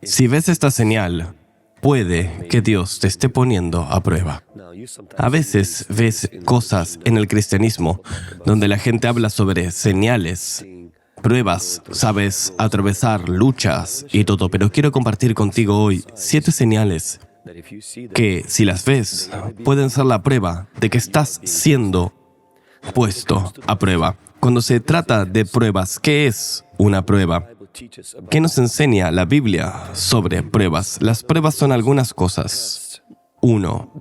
Si ves esta señal, puede que Dios te esté poniendo a prueba. A veces ves cosas en el cristianismo donde la gente habla sobre señales, pruebas, sabes, atravesar luchas y todo, pero quiero compartir contigo hoy 7 señales que, si las ves, pueden ser la prueba de que estás siendo puesto a prueba. Cuando se trata de pruebas, ¿qué es una prueba? ¿Qué nos enseña la Biblia sobre pruebas? Las pruebas son algunas cosas. 1.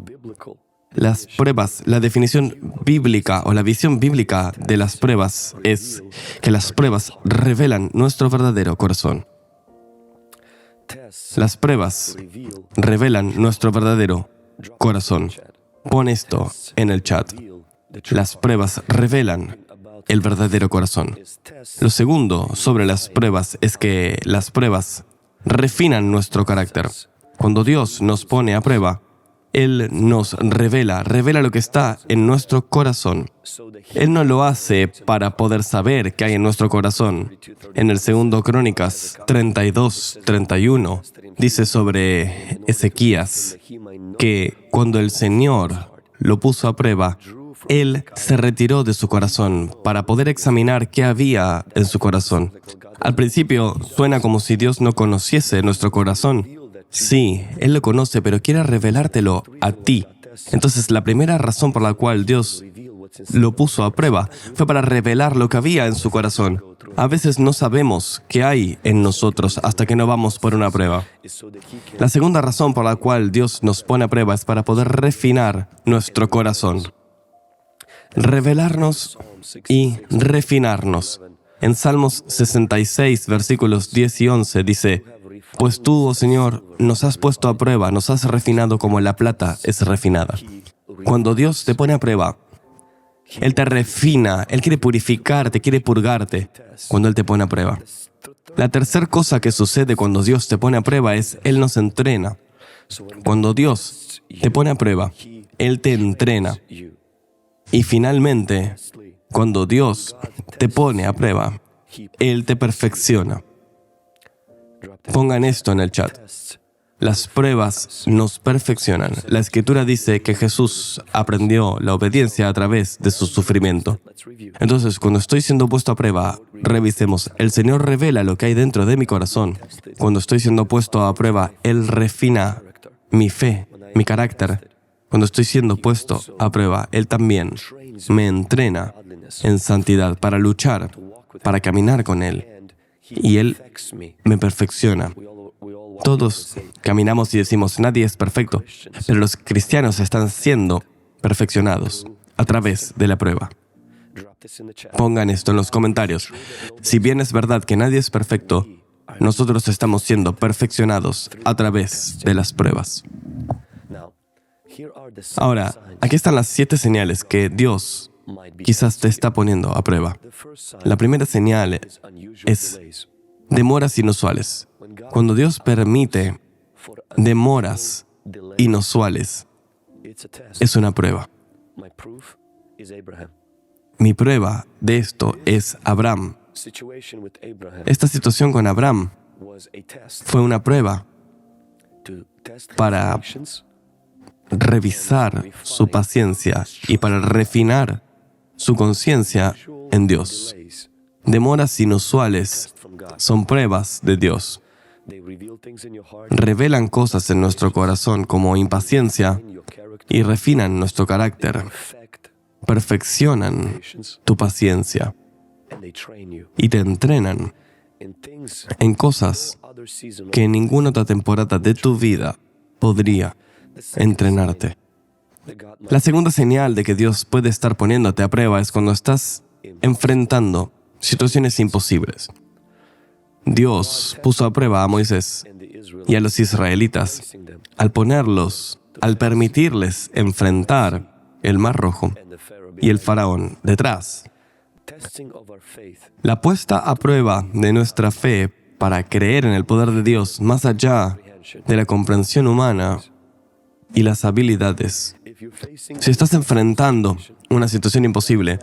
Las pruebas, la definición bíblica o la visión bíblica de las pruebas es que las pruebas revelan nuestro verdadero corazón. Las pruebas revelan nuestro verdadero corazón. Pon esto en el chat. Las pruebas revelan el verdadero corazón. Lo segundo sobre las pruebas es que las pruebas refinan nuestro carácter. Cuando Dios nos pone a prueba, Él nos revela lo que está en nuestro corazón. Él no lo hace para poder saber qué hay en nuestro corazón. En el 2 Crónicas 32:31 dice sobre Ezequías que cuando el Señor lo puso a prueba, Él se retiró de su corazón para poder examinar qué había en su corazón. Al principio suena como si Dios no conociese nuestro corazón. Sí, Él lo conoce, pero quiere revelártelo a ti. Entonces, la primera razón por la cual Dios lo puso a prueba fue para revelar lo que había en su corazón. A veces no sabemos qué hay en nosotros hasta que no vamos por una prueba. La segunda razón por la cual Dios nos pone a prueba es para poder refinar nuestro corazón. Revelarnos y refinarnos. En Salmos 66, versículos 10 y 11 dice: «Pues tú, oh Señor, nos has puesto a prueba, nos has refinado como la plata es refinada». Cuando Dios te pone a prueba, Él te refina, Él quiere purificarte, quiere purgarte cuando Él te pone a prueba. La tercera cosa que sucede cuando Dios te pone a prueba es Él nos entrena. Cuando Dios te pone a prueba, Él te entrena. Y finalmente, cuando Dios te pone a prueba, Él te perfecciona. Pongan esto en el chat. Las pruebas nos perfeccionan. La Escritura dice que Jesús aprendió la obediencia a través de su sufrimiento. Entonces, cuando estoy siendo puesto a prueba, revisemos. El Señor revela lo que hay dentro de mi corazón. Cuando estoy siendo puesto a prueba, Él refina mi fe, mi carácter. Cuando estoy siendo puesto a prueba, Él también me entrena en santidad para luchar, para caminar con Él. Y Él me perfecciona. Todos caminamos y decimos, nadie es perfecto, pero los cristianos están siendo perfeccionados a través de la prueba. Pongan esto en los comentarios. Si bien es verdad que nadie es perfecto, nosotros estamos siendo perfeccionados a través de las pruebas. Ahora, aquí están las 7 señales que Dios quizás te está poniendo a prueba. La primera señal es demoras inusuales. Cuando Dios permite demoras inusuales, es una prueba. Mi prueba de esto es Abraham. Esta situación con Abraham fue una prueba para revisar su paciencia y para refinar su conciencia en Dios. Demoras inusuales son pruebas de Dios. Revelan cosas en nuestro corazón como impaciencia y refinan nuestro carácter. Perfeccionan tu paciencia y te entrenan en cosas que en ninguna otra temporada de tu vida podría entrenarte. La segunda señal de que Dios puede estar poniéndote a prueba es cuando estás enfrentando situaciones imposibles. Dios puso a prueba a Moisés y a los israelitas al permitirles enfrentar el Mar Rojo y el faraón detrás. La puesta a prueba de nuestra fe para creer en el poder de Dios más allá de la comprensión humana y las habilidades. Si estás enfrentando una situación imposible,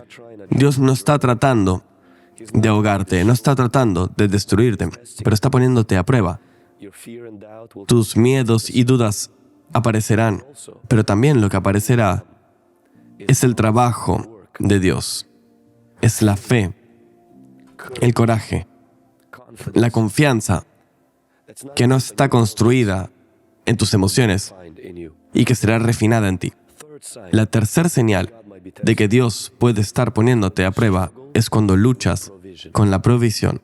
Dios no está tratando de ahogarte, no está tratando de destruirte, pero está poniéndote a prueba. tus miedos y dudas aparecerán, pero también lo que aparecerá es el trabajo de Dios, es la fe, el coraje, la confianza que no está construida en tus emociones y que será refinada en ti. La tercera señal de que Dios puede estar poniéndote a prueba es cuando luchas con la provisión.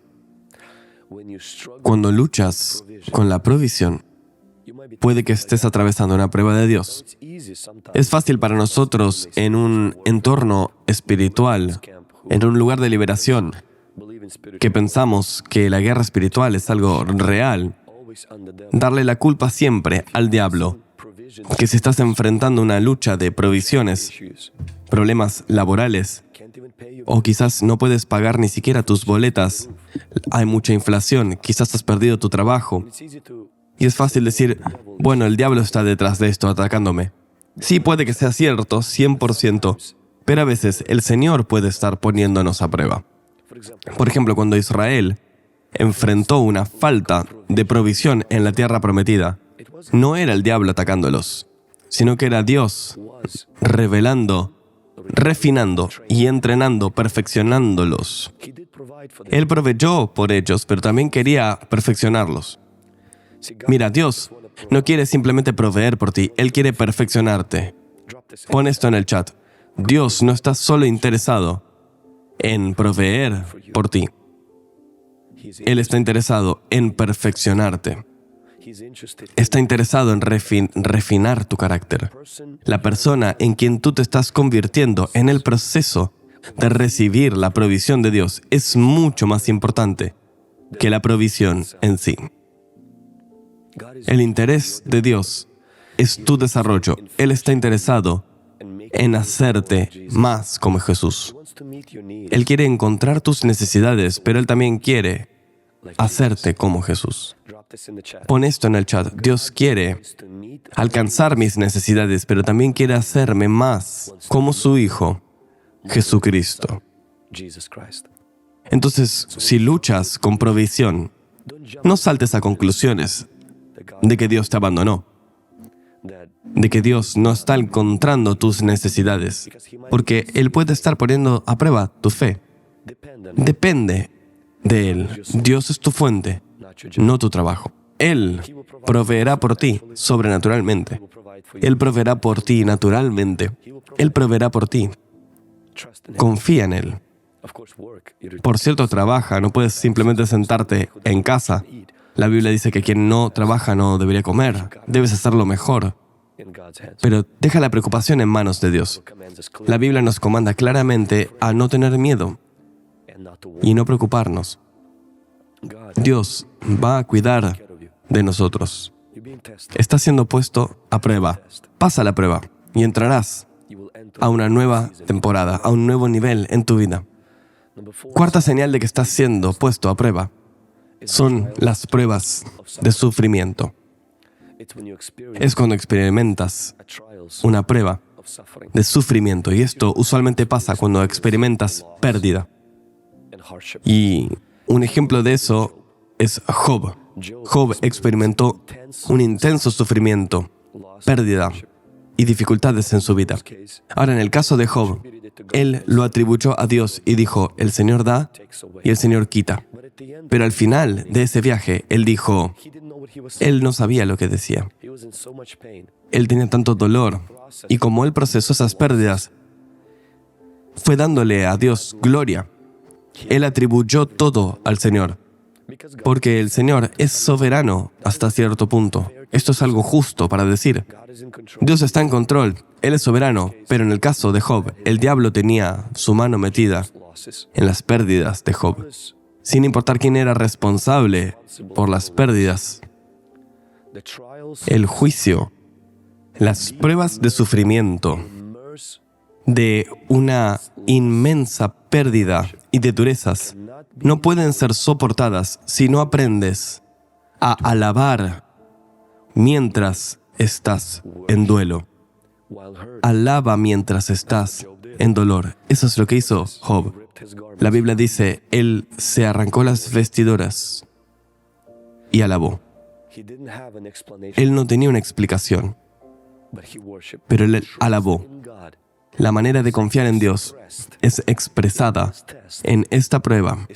Cuando luchas con la provisión, puede que estés atravesando una prueba de Dios. Es fácil para nosotros en un entorno espiritual, en un lugar de liberación, que pensamos que la guerra espiritual es algo real, darle la culpa siempre al diablo, que si estás enfrentando una lucha de provisiones, problemas laborales, o quizás no puedes pagar ni siquiera tus boletas, hay mucha inflación, quizás has perdido tu trabajo, y es fácil decir, bueno, el diablo está detrás de esto atacándome. Sí, puede que sea cierto, 100%, pero a veces el Señor puede estar poniéndonos a prueba. Por ejemplo, cuando Israel enfrentó una falta de provisión en la tierra prometida, no era el diablo atacándolos, sino que era Dios revelando, refinando y entrenando, perfeccionándolos. Él proveyó por ellos, pero también quería perfeccionarlos. Mira, Dios no quiere simplemente proveer por ti, Él quiere perfeccionarte. Pon esto en el chat. Dios no está solo interesado en proveer por ti. Él está interesado en perfeccionarte. Está interesado en refinar tu carácter. La persona en quien tú te estás convirtiendo en el proceso de recibir la provisión de Dios es mucho más importante que la provisión en sí. El interés de Dios es tu desarrollo. Él está interesado en hacerte más como Jesús. Él quiere encontrar tus necesidades, pero Él también quiere hacerte como Jesús. Pon esto en el chat. Dios quiere alcanzar mis necesidades, pero también quiere hacerme más como su Hijo, Jesucristo. Entonces, si luchas con provisión, no saltes a conclusiones de que Dios te abandonó, de que Dios no está encontrando tus necesidades, porque Él puede estar poniendo a prueba tu fe. Depende de Él. Dios es tu fuente, no tu trabajo. Él proveerá por ti sobrenaturalmente. Él proveerá por ti naturalmente. Él proveerá por ti. Confía en Él. Por cierto, trabaja, no puedes simplemente sentarte en casa. La Biblia dice que quien no trabaja no debería comer. Debes hacerlo mejor. Pero deja la preocupación en manos de Dios. La Biblia nos comanda claramente a no tener miedo y no preocuparnos. Dios va a cuidar de nosotros. Estás siendo puesto a prueba. Pasa la prueba y entrarás a una nueva temporada, a un nuevo nivel en tu vida. Cuarta señal de que estás siendo puesto a prueba son las pruebas de sufrimiento. Es cuando experimentas una prueba de sufrimiento, y esto usualmente pasa cuando experimentas pérdida. Y un ejemplo de eso es Job. Job experimentó un intenso sufrimiento, pérdida y dificultades en su vida. Ahora, en el caso de Job, él lo atribuyó a Dios y dijo, el Señor da y el Señor quita. Pero al final de ese viaje, él dijo, él no sabía lo que decía. Él tenía tanto dolor, y como él procesó esas pérdidas, fue dándole a Dios gloria. Él atribuyó todo al Señor, porque el Señor es soberano hasta cierto punto. Esto es algo justo para decir. Dios está en control, Él es soberano, pero en el caso de Job, el diablo tenía su mano metida en las pérdidas de Job, sin importar quién era responsable por las pérdidas. El juicio, las pruebas de sufrimiento, de una inmensa pérdida y de durezas, no pueden ser soportadas si no aprendes a alabar mientras estás en duelo. Alaba mientras estás en dolor. Eso es lo que hizo Job. La Biblia dice, él se arrancó las vestiduras y alabó. Él no tenía una explicación, pero él alabó. La manera de confiar en Dios es expresada en esta prueba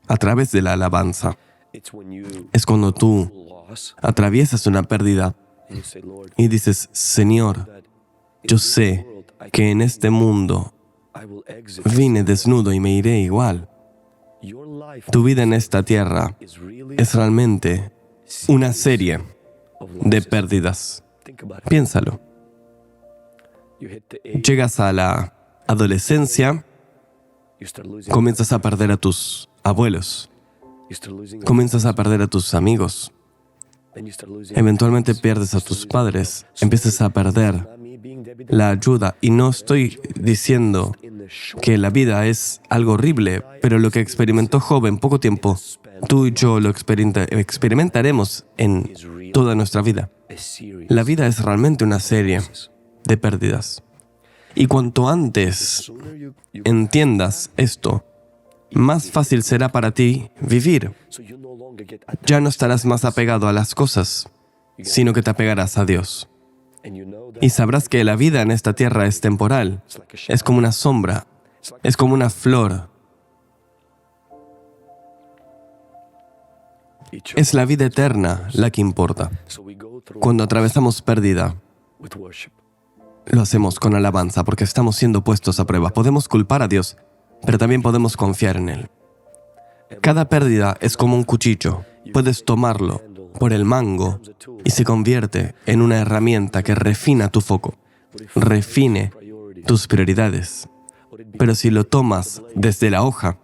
a través de la alabanza. Es cuando tú atraviesas una pérdida y dices, Señor, yo sé que en este mundo vine desnudo y me iré igual. Tu vida en esta tierra es realmente una serie de pérdidas. Piénsalo. Llegas a la adolescencia, comienzas a perder a tus abuelos, comienzas a perder a tus amigos, eventualmente pierdes a tus padres, empiezas a perder la ayuda. Y no estoy diciendo que la vida es algo horrible, pero lo que experimentó Job en poco tiempo, tú y yo lo experimentaremos en toda nuestra vida. La vida es realmente una serie de pérdidas. Y cuanto antes entiendas esto, más fácil será para ti vivir. Ya no estarás más apegado a las cosas, sino que te apegarás a Dios. Y sabrás que la vida en esta tierra es temporal, es como una sombra, es como una flor. Es la vida eterna la que importa. Cuando atravesamos pérdida, lo hacemos con alabanza porque estamos siendo puestos a prueba. Podemos culpar a Dios, pero también podemos confiar en Él. Cada pérdida es como un cuchillo. Puedes tomarlo por el mango y se convierte en una herramienta que refina tu foco, refine tus prioridades. Pero si lo tomas desde la hoja,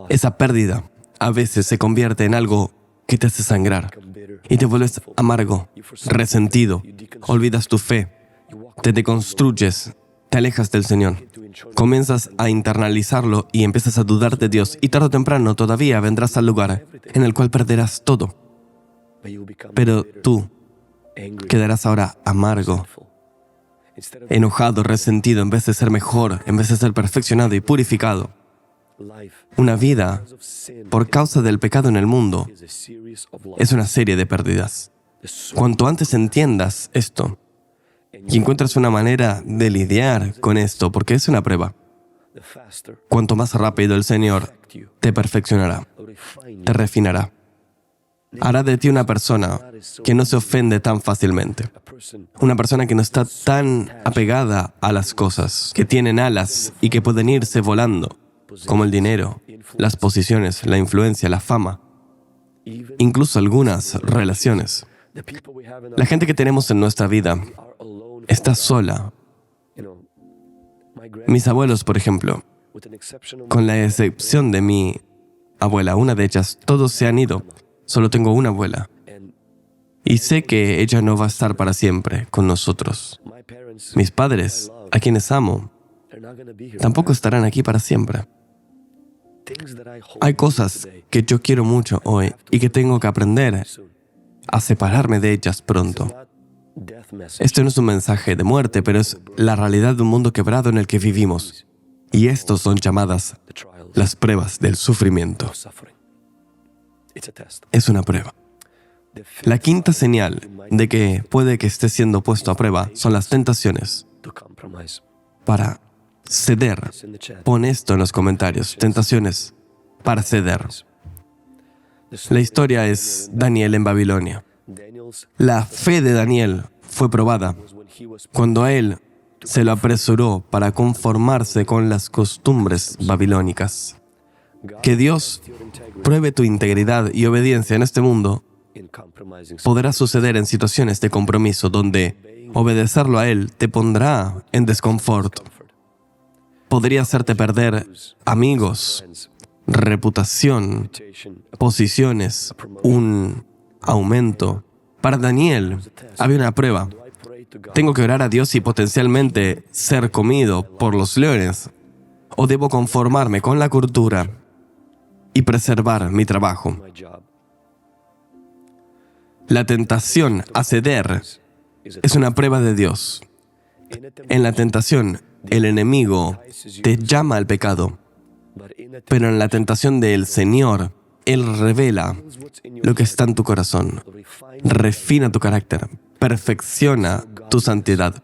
esa pérdida a veces se convierte en algo que te hace sangrar y te vuelves amargo, resentido, olvidas tu fe, te deconstruyes, te alejas del Señor. Comienzas a internalizarlo y empiezas a dudar de Dios y tarde o temprano todavía vendrás al lugar en el cual perderás todo. Pero tú quedarás ahora amargo, enojado, resentido, en vez de ser mejor, en vez de ser perfeccionado y purificado. Una vida, por causa del pecado en el mundo, es una serie de pérdidas. Cuanto antes entiendas esto y encuentras una manera de lidiar con esto, porque es una prueba, cuanto más rápido el Señor te perfeccionará, te refinará. Hará de ti una persona que no se ofende tan fácilmente. Una persona que no está tan apegada a las cosas, que tienen alas y que pueden irse volando, como el dinero, las posiciones, la influencia, la fama, incluso algunas relaciones. La gente que tenemos en nuestra vida está sola. Mis abuelos, por ejemplo, con la excepción de mi abuela, una de ellas, todos se han ido. Solo tengo una abuela. Y sé que ella no va a estar para siempre con nosotros. Mis padres, a quienes amo, tampoco estarán aquí para siempre. Hay cosas que yo quiero mucho hoy y que tengo que aprender a separarme de ellas pronto. Esto no es un mensaje de muerte, pero es la realidad de un mundo quebrado en el que vivimos. Y estos son llamadas las pruebas del sufrimiento. Es una prueba. La quinta señal de que puede que esté siendo puesto a prueba son las tentaciones. Para ceder. Pon esto en los comentarios. Tentaciones para ceder. La historia es Daniel en Babilonia. La fe de Daniel fue probada cuando a él se lo apresuró para conformarse con las costumbres babilónicas. Que Dios pruebe tu integridad y obediencia en este mundo podrá suceder en situaciones de compromiso donde obedecerlo a Él te pondrá en desconfort. Podría hacerte perder amigos, reputación, posiciones, un aumento. Para Daniel había una prueba. ¿Tengo que orar a Dios y potencialmente ser comido por los leones? ¿O debo conformarme con la cultura y preservar mi trabajo? La tentación a ceder es una prueba de Dios. En la tentación, el enemigo te llama al pecado, pero en la tentación del Señor, Él revela lo que está en tu corazón, refina tu carácter, perfecciona tu santidad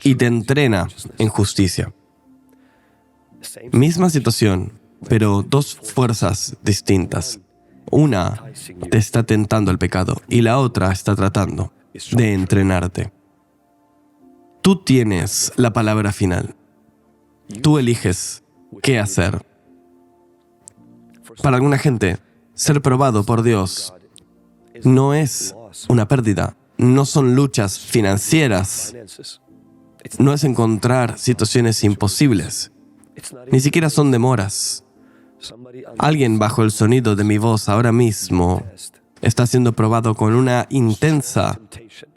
y te entrena en justicia. Misma situación, pero dos fuerzas distintas. Una te está tentando al pecado y la otra está tratando de entrenarte. Tú tienes la palabra final. Tú eliges qué hacer. Para alguna gente, ser probado por Dios no es una pérdida, no son luchas financieras, no es encontrar situaciones imposibles, ni siquiera son demoras. Alguien bajo el sonido de mi voz ahora mismo está siendo probado con una intensa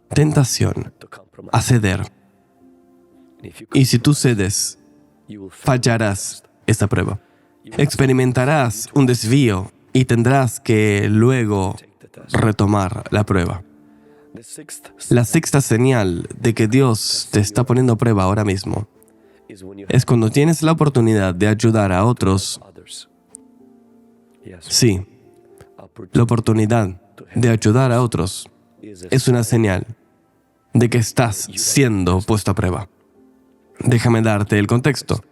tentación a ceder. Y si tú cedes, fallarás esta prueba. Experimentarás un desvío y tendrás que luego retomar la prueba. La sexta señal de que Dios te está poniendo a prueba ahora mismo es cuando tienes la oportunidad de ayudar a otros. Sí, la oportunidad de ayudar a otros es una señal de que estás siendo puesto a prueba. Déjame darte el contexto.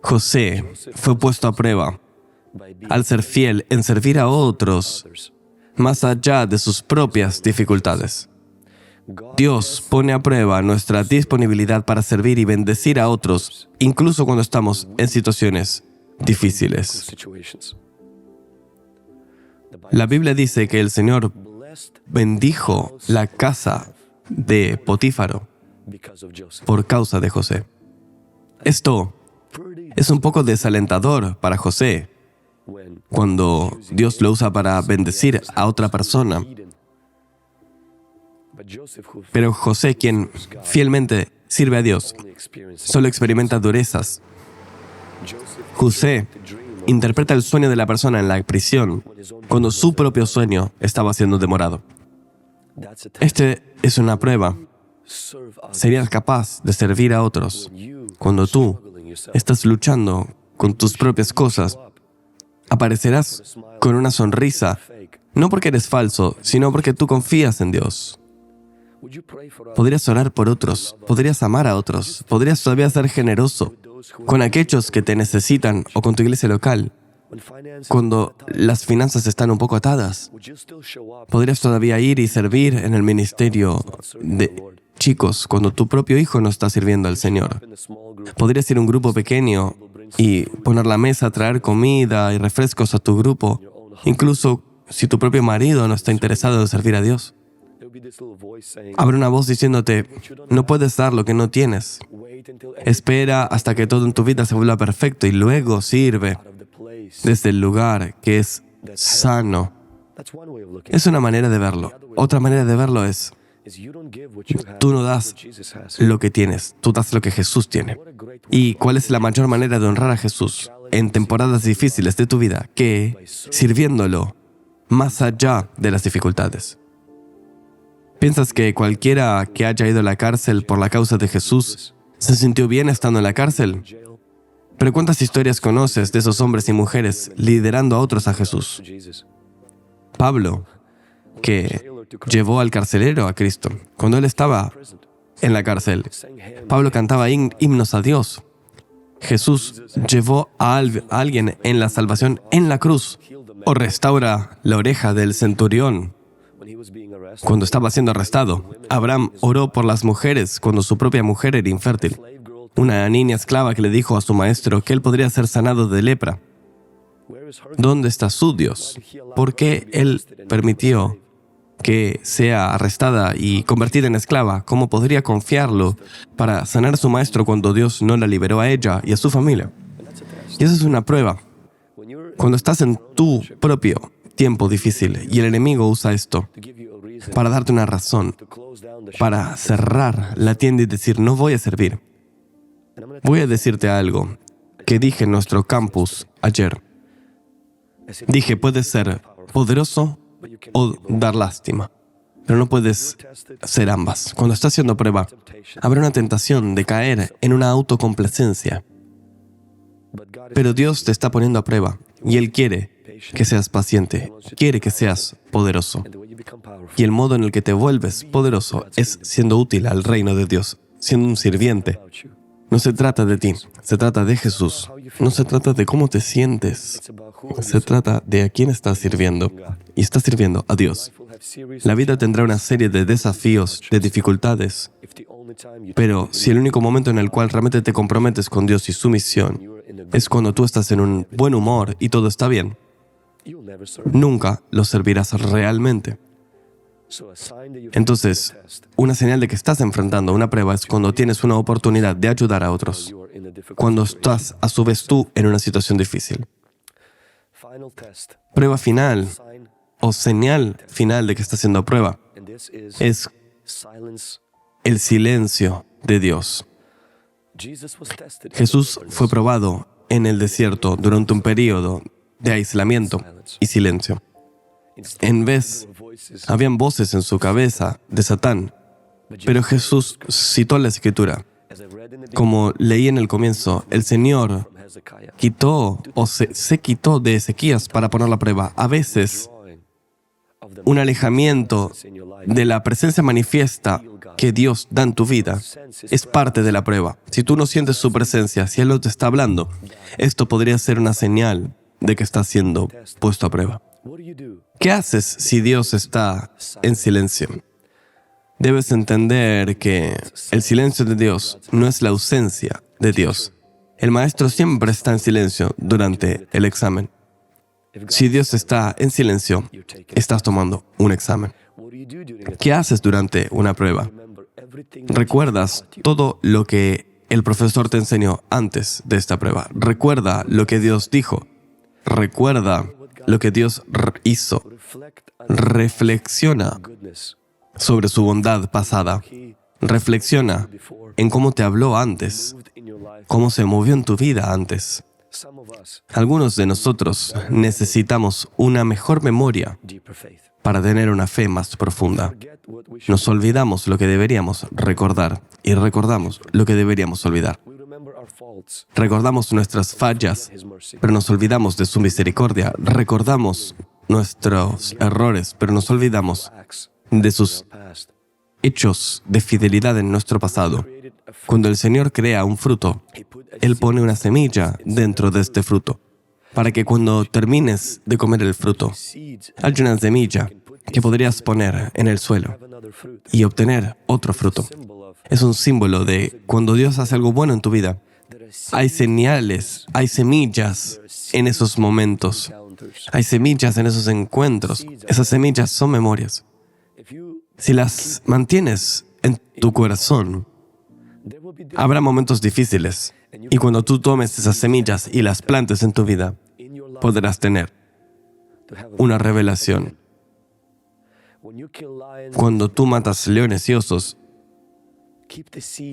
José fue puesto a prueba al ser fiel en servir a otros más allá de sus propias dificultades. Dios pone a prueba nuestra disponibilidad para servir y bendecir a otros, incluso cuando estamos en situaciones difíciles. La Biblia dice que el Señor bendijo la casa de Potífaro por causa de José. Esto es un poco desalentador para José cuando Dios lo usa para bendecir a otra persona. Pero José, quien fielmente sirve a Dios, solo experimenta durezas. José interpreta el sueño de la persona en la prisión cuando su propio sueño estaba siendo demorado. Este es una prueba. ¿Serías capaz de servir a otros cuando tú estás luchando con tus propias cosas? Aparecerás con una sonrisa, no porque eres falso, sino porque tú confías en Dios. Podrías orar por otros, podrías amar a otros, podrías todavía ser generoso con aquellos que te necesitan o con tu iglesia local. Cuando las finanzas están un poco atadas, podrías todavía ir y servir en el ministerio de chicos cuando tu propio hijo no está sirviendo al Señor. Podrías ir a un grupo pequeño y poner la mesa, traer comida y refrescos a tu grupo, incluso si tu propio marido no está interesado en servir a Dios. Habrá una voz diciéndote, no puedes dar lo que no tienes. Espera hasta que todo en tu vida se vuelva perfecto y luego sirve desde el lugar que es sano. Es una manera de verlo. Otra manera de verlo es, tú no das lo que tienes, tú das lo que Jesús tiene. ¿Y cuál es la mayor manera de honrar a Jesús en temporadas difíciles de tu vida que sirviéndolo más allá de las dificultades? ¿Piensas que cualquiera que haya ido a la cárcel por la causa de Jesús se sintió bien estando en la cárcel? Pero ¿cuántas historias conoces de esos hombres y mujeres liderando a otros a Jesús? Pablo, que llevó al carcelero a Cristo. Cuando él estaba en la cárcel, Pablo cantaba himnos a Dios. Jesús llevó a alguien en la salvación en la cruz. O restaura la oreja del centurión cuando estaba siendo arrestado. Abraham oró por las mujeres cuando su propia mujer era infértil. Una niña esclava que le dijo a su maestro que él podría ser sanado de lepra. ¿Dónde está su Dios? ¿Por qué él permitió que sea arrestada y convertida en esclava? ¿Cómo podría confiarlo para sanar a su maestro cuando Dios no la liberó a ella y a su familia? Y esa es una prueba. Cuando estás en tu propio tiempo difícil y el enemigo usa esto para darte una razón, para cerrar la tienda y decir, no voy a servir. Voy a decirte algo que dije en nuestro campus ayer. Dije, puedes ser poderoso o dar lástima, pero no puedes ser ambas. Cuando estás haciendo prueba, habrá una tentación de caer en una autocomplacencia. Pero Dios te está poniendo a prueba y Él quiere que seas paciente, quiere que seas poderoso. Y el modo en el que te vuelves poderoso es siendo útil al reino de Dios, siendo un sirviente. No se trata de ti, se trata de Jesús. No se trata de cómo te sientes. Se trata de a quién estás sirviendo. Y estás sirviendo a Dios. La vida tendrá una serie de desafíos, de dificultades. Pero si el único momento en el cual realmente te comprometes con Dios y su misión es cuando tú estás en un buen humor y todo está bien, nunca lo servirás realmente. Entonces, una señal de que estás enfrentando una prueba es cuando tienes una oportunidad de ayudar a otros, cuando estás, a su vez, tú en una situación difícil. Prueba final o señal final de que estás haciendo prueba es el silencio de Dios. Jesús fue probado en el desierto durante un periodo de aislamiento y silencio. En vez, habían voces en su cabeza de Satán, pero Jesús citó la Escritura. Como leí en el comienzo, el Señor quitó o se quitó de Ezequías para poner la prueba. A veces, un alejamiento de la presencia manifiesta que Dios da en tu vida es parte de la prueba. Si tú no sientes su presencia, si Él no te está hablando, esto podría ser una señal de que estás siendo puesto a prueba. ¿Qué haces si Dios está en silencio? Debes entender que el silencio de Dios no es la ausencia de Dios. El maestro siempre está en silencio durante el examen. Si Dios está en silencio, estás tomando un examen. ¿Qué haces durante una prueba? ¿Recuerdas todo lo que el profesor te enseñó antes de esta prueba? ¿Recuerda lo que Dios dijo? ¿Recuerda lo que Dios hizo? Reflexiona sobre su bondad pasada. Reflexiona en cómo te habló antes, cómo se movió en tu vida antes. Algunos de nosotros necesitamos una mejor memoria para tener una fe más profunda. Nos olvidamos lo que deberíamos recordar y recordamos lo que deberíamos olvidar. Recordamos nuestras fallas, pero nos olvidamos de su misericordia. Recordamos nuestros errores, pero nos olvidamos de sus hechos de fidelidad en nuestro pasado. Cuando el Señor crea un fruto, Él pone una semilla dentro de este fruto, para que cuando termines de comer el fruto, hay una semilla que podrías poner en el suelo y obtener otro fruto. Es un símbolo de cuando Dios hace algo bueno en tu vida. Hay señales, hay semillas en esos momentos. Hay semillas en esos encuentros. Esas semillas son memorias. Si las mantienes en tu corazón, habrá momentos difíciles. Y cuando tú tomes esas semillas y las plantes en tu vida, podrás tener una revelación. Cuando tú matas leones y osos,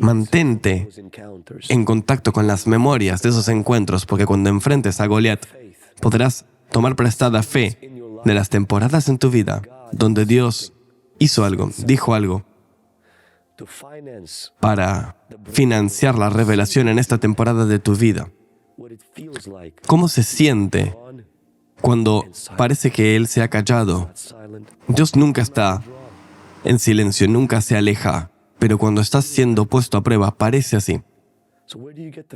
mantente en contacto con las memorias de esos encuentros, porque cuando enfrentes a Goliat, podrás tomar prestada fe de las temporadas en tu vida donde Dios hizo algo, dijo algo, para financiar la revelación en esta temporada de tu vida. ¿Cómo se siente cuando parece que Él se ha callado? Dios nunca está en silencio, nunca se aleja, pero cuando estás siendo puesto a prueba, parece así.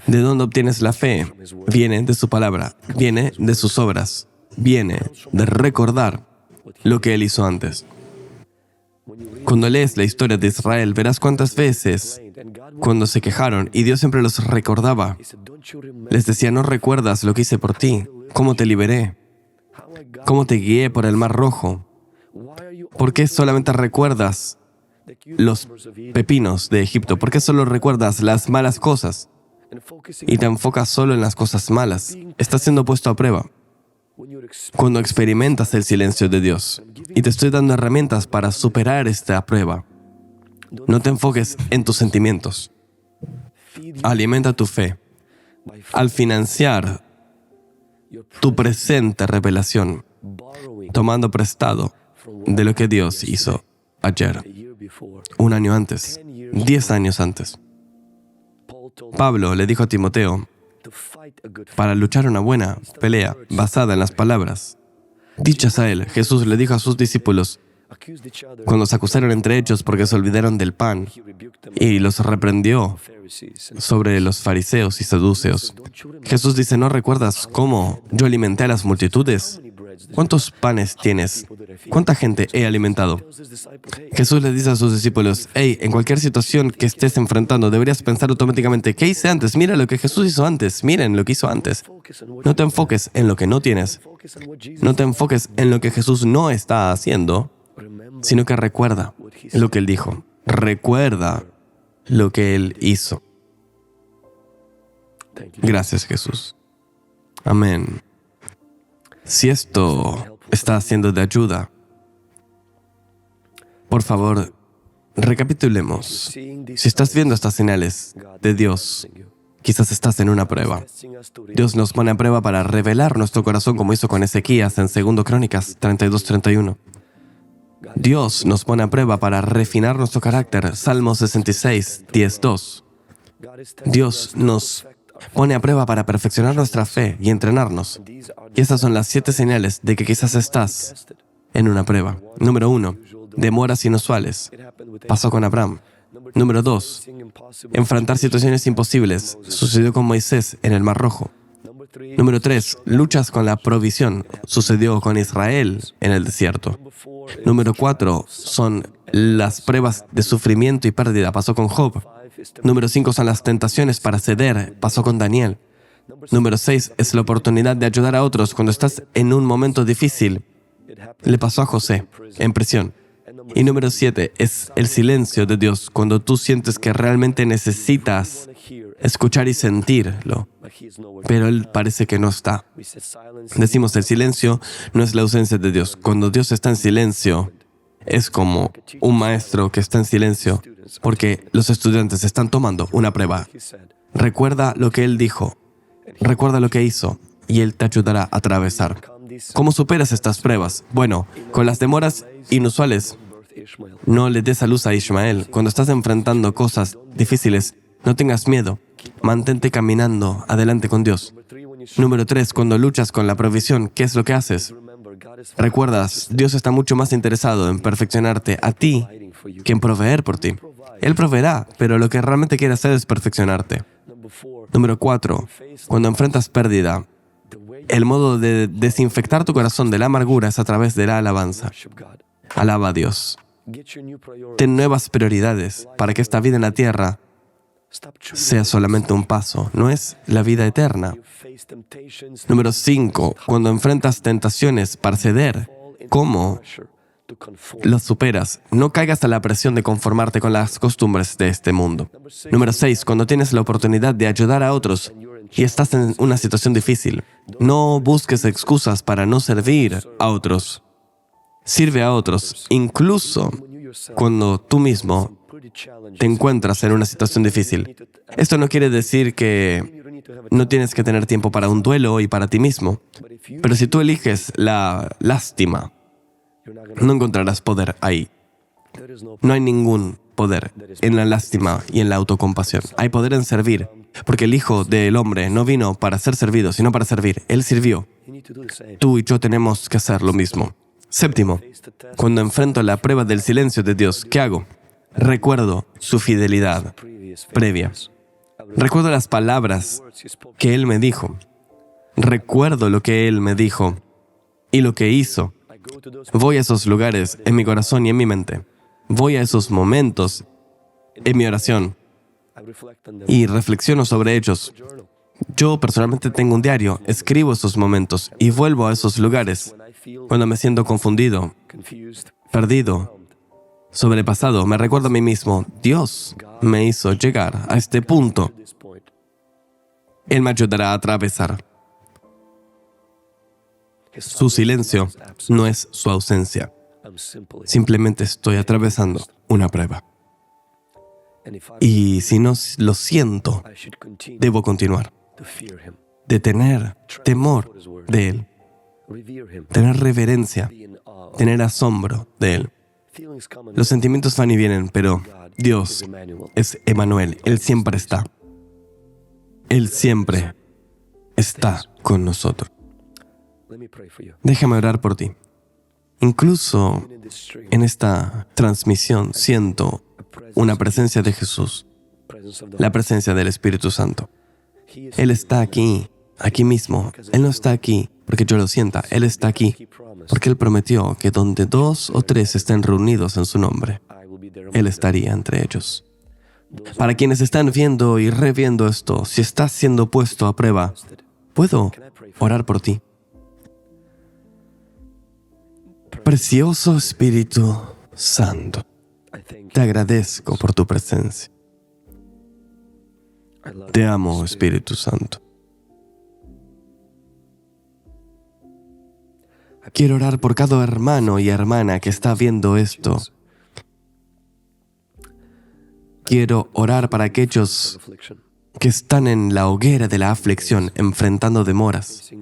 ¿De dónde obtienes la fe? Viene de su palabra, viene de sus obras, viene de recordar lo que Él hizo antes. Cuando lees la historia de Israel, verás cuántas veces, cuando se quejaron, y Dios siempre los recordaba, les decía, ¿no recuerdas lo que hice por ti? ¿Cómo te liberé? ¿Cómo te guié por el Mar Rojo? ¿Por qué solamente recuerdas los pepinos de Egipto? ¿Por qué solo recuerdas las malas cosas? Y te enfocas solo en las cosas malas. Estás siendo puesto a prueba cuando experimentas el silencio de Dios. Y te estoy dando herramientas para superar esta prueba. No te enfoques en tus sentimientos. Alimenta tu fe al financiar tu presente revelación, tomando prestado de lo que Dios hizo ayer, un año antes, 10 años antes. Pablo le dijo a Timoteo, para luchar una buena pelea basada en las palabras dichas a él. Jesús le dijo a sus discípulos, cuando se acusaron entre ellos porque se olvidaron del pan, y los reprendió sobre los fariseos y saduceos. Jesús dice, ¿no recuerdas cómo yo alimenté a las multitudes? ¿Cuántos panes tienes? ¿Cuánta gente he alimentado? Jesús le dice a sus discípulos, hey, en cualquier situación que estés enfrentando, deberías pensar automáticamente, ¿qué hice antes? Mira lo que Jesús hizo antes. Miren lo que hizo antes. No te enfoques en lo que no tienes. No te enfoques en lo que Jesús no está haciendo, sino que recuerda lo que Él dijo. Recuerda lo que Él hizo. Gracias, Jesús. Amén. Si esto está siendo de ayuda, por favor, recapitulemos. Si estás viendo estas señales de Dios, quizás estás en una prueba. Dios nos pone a prueba para revelar nuestro corazón, como hizo con Ezequías en 2 Crónicas 32:31. Dios nos pone a prueba para refinar nuestro carácter. Salmo 66, 10:2. Dios nos pone a prueba para perfeccionar nuestra fe y entrenarnos. Y estas son las 7 señales de que quizás estás en una prueba. Número 1, demoras inusuales. Pasó con Abraham. Número 2, enfrentar situaciones imposibles. Sucedió con Moisés en el Mar Rojo. Número 3, luchas con la provisión. Sucedió con Israel en el desierto. Número 4, son las pruebas de sufrimiento y pérdida. Pasó con Job. Número 5 son las tentaciones para ceder. Pasó con Daniel. Número 6 es la oportunidad de ayudar a otros cuando estás en un momento difícil. Le pasó a José en prisión. Y número 7 es el silencio de Dios, cuando tú sientes que realmente necesitas escuchar y sentirlo, pero Él parece que no está. Decimos, el silencio no es la ausencia de Dios. Cuando Dios está en silencio, es como un maestro que está en silencio porque los estudiantes están tomando una prueba. Recuerda lo que Él dijo, recuerda lo que hizo, y Él te ayudará a atravesar. ¿Cómo superas estas pruebas? Bueno, con las demoras inusuales. No le des a luz a Ismael. Cuando estás enfrentando cosas difíciles, no tengas miedo. Mantente caminando adelante con Dios. Número 3, cuando luchas con la provisión, ¿qué es lo que haces? Recuerdas, Dios está mucho más interesado en perfeccionarte a ti que en proveer por ti. Él proveerá, pero lo que realmente quiere hacer es perfeccionarte. Número 4, cuando enfrentas pérdida, el modo de desinfectar tu corazón de la amargura es a través de la alabanza. Alaba a Dios. Ten nuevas prioridades para que esta vida en la tierra sea solamente un paso, no es la vida eterna. Número 5, cuando enfrentas tentaciones para ceder, ¿cómo las superas? No caigas a la presión de conformarte con las costumbres de este mundo. Número 6, cuando tienes la oportunidad de ayudar a otros y estás en una situación difícil, no busques excusas para no servir a otros. Sirve a otros, incluso cuando tú mismo te encuentras en una situación difícil. Esto no quiere decir que no tienes que tener tiempo para un duelo y para ti mismo. Pero si tú eliges la lástima, no encontrarás poder ahí. No hay ningún poder en la lástima y en la autocompasión. Hay poder en servir, porque el Hijo del Hombre no vino para ser servido, sino para servir. Él sirvió. Tú y yo tenemos que hacer lo mismo. 7, cuando enfrento la prueba del silencio de Dios, ¿qué hago? Recuerdo su fidelidad previa. Recuerdo las palabras que Él me dijo. Recuerdo lo que Él me dijo y lo que hizo. Voy a esos lugares en mi corazón y en mi mente. Voy a esos momentos en mi oración y reflexiono sobre ellos. Yo personalmente tengo un diario, escribo esos momentos y vuelvo a esos lugares cuando me siento confundido, perdido, sobrepasado. Me recuerdo a mí mismo, Dios me hizo llegar a este punto. Él me ayudará a atravesar. Su silencio no es su ausencia. Simplemente estoy atravesando una prueba. Y si no lo siento, debo continuar. De tener temor de Él, tener reverencia, tener asombro de Él. Los sentimientos van y vienen, pero Dios es Emmanuel. Él siempre está. Él siempre está con nosotros. Déjame orar por ti. Incluso en esta transmisión siento una presencia de Jesús, la presencia del Espíritu Santo. Él está aquí, aquí mismo. Él no está aquí porque yo lo sienta. Él está aquí porque Él prometió que donde 2 o 3 estén reunidos en su nombre, Él estaría entre ellos. Para quienes están viendo y reviendo esto, si estás siendo puesto a prueba, ¿puedo orar por ti? Precioso Espíritu Santo, te agradezco por tu presencia. Te amo, Espíritu Santo. Quiero orar por cada hermano y hermana que está viendo esto. Quiero orar para aquellos que están en la hoguera de la aflicción, enfrentando demoras,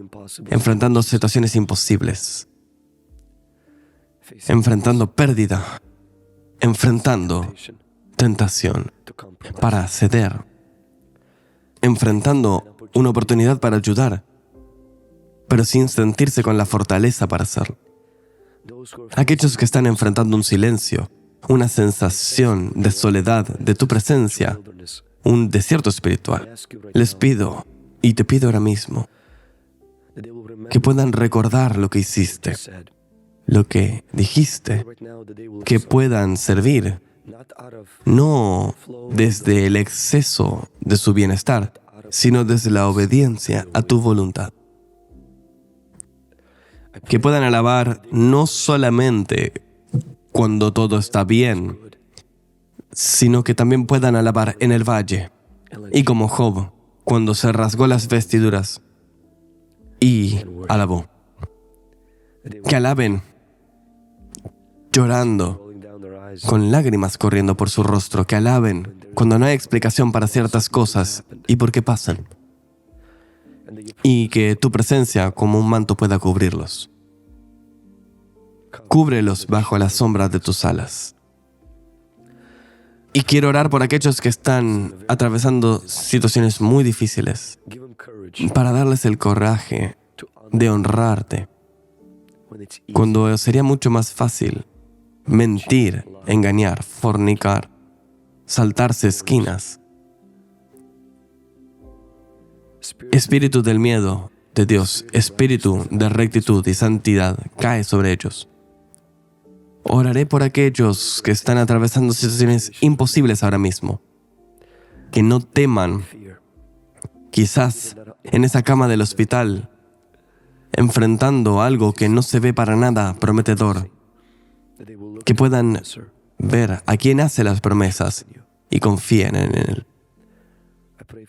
enfrentando situaciones imposibles, enfrentando pérdida, enfrentando tentación para ceder, enfrentando una oportunidad para ayudar, pero sin sentirse con la fortaleza para hacerlo. Aquellos que están enfrentando un silencio, una sensación de soledad de tu presencia, un desierto espiritual, les pido, y te pido ahora mismo, que puedan recordar lo que hiciste, lo que dijiste, que puedan servir, no desde el exceso de su bienestar, sino desde la obediencia a tu voluntad. Que puedan alabar no solamente cuando todo está bien, sino que también puedan alabar en el valle, y como Job, cuando se rasgó las vestiduras y alabó. Que alaben llorando, con lágrimas corriendo por su rostro, que alaben cuando no hay explicación para ciertas cosas y por qué pasan. Y que tu presencia como un manto pueda cubrirlos. Cúbrelos bajo la sombra de tus alas. Y quiero orar por aquellos que están atravesando situaciones muy difíciles, para darles el coraje de honrarte, cuando sería mucho más fácil mentir, engañar, fornicar, saltarse esquinas. Espíritu del miedo de Dios, espíritu de rectitud y santidad, cae sobre ellos. Oraré por aquellos que están atravesando situaciones imposibles ahora mismo, que no teman, quizás en esa cama del hospital, enfrentando algo que no se ve para nada prometedor, que puedan ver a quien hace las promesas y confíen en Él.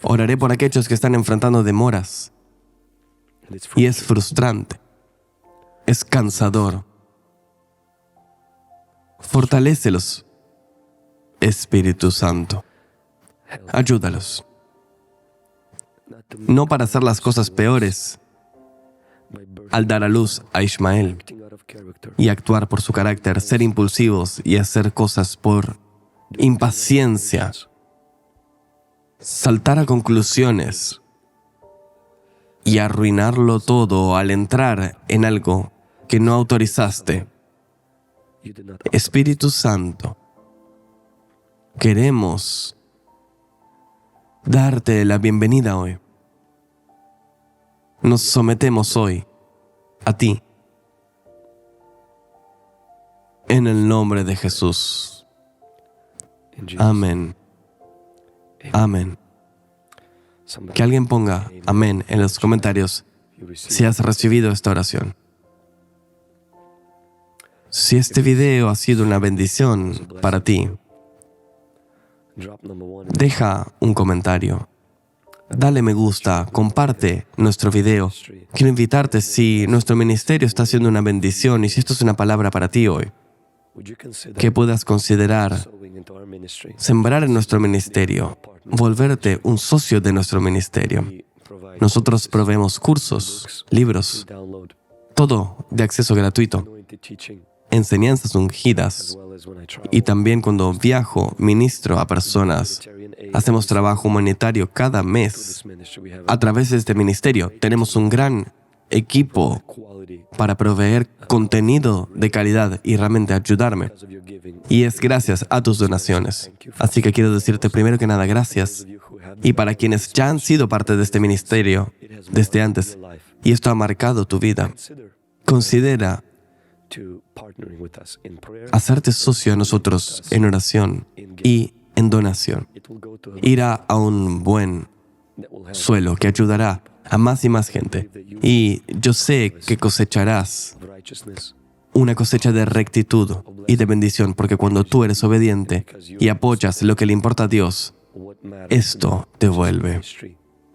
Oraré por aquellos que están enfrentando demoras, y es frustrante, es cansador. Fortalécelos, Espíritu Santo. Ayúdalos. No para hacer las cosas peores al dar a luz a Ismael y actuar por su carácter, ser impulsivos y hacer cosas por impaciencia, saltar a conclusiones y arruinarlo todo al entrar en algo que no autorizaste. Espíritu Santo, queremos darte la bienvenida hoy. Nos sometemos hoy a ti. En el nombre de Jesús. Amén. Amén. Que alguien ponga amén en los comentarios si has recibido esta oración. Si este video ha sido una bendición para ti, deja un comentario. Dale me gusta, comparte nuestro video. Quiero invitarte, si nuestro ministerio está haciendo una bendición y si esto es una palabra para ti hoy, que puedas considerar sembrar en nuestro ministerio, volverte un socio de nuestro ministerio. Nosotros proveemos cursos, libros, todo de acceso gratuito. enseñanzas ungidas. Y también cuando viajo, ministro a personas. Hacemos trabajo humanitario cada mes. A través de este ministerio tenemos un gran equipo para proveer contenido de calidad y realmente ayudarme. Y es gracias a tus donaciones. Así que quiero decirte primero que nada, gracias. Y para quienes ya han sido parte de este ministerio desde antes, y esto ha marcado tu vida, considera hacerte socio a nosotros en oración y en donación. Irá a un buen suelo que ayudará a más y más gente. Y yo sé que cosecharás una cosecha de rectitud y de bendición, porque cuando tú eres obediente y apoyas lo que le importa a Dios, esto te vuelve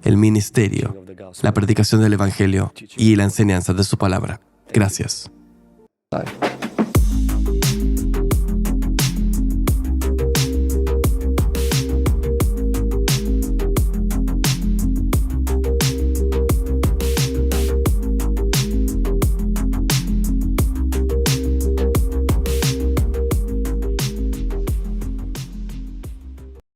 el ministerio, la predicación del Evangelio y la enseñanza de su palabra. Gracias.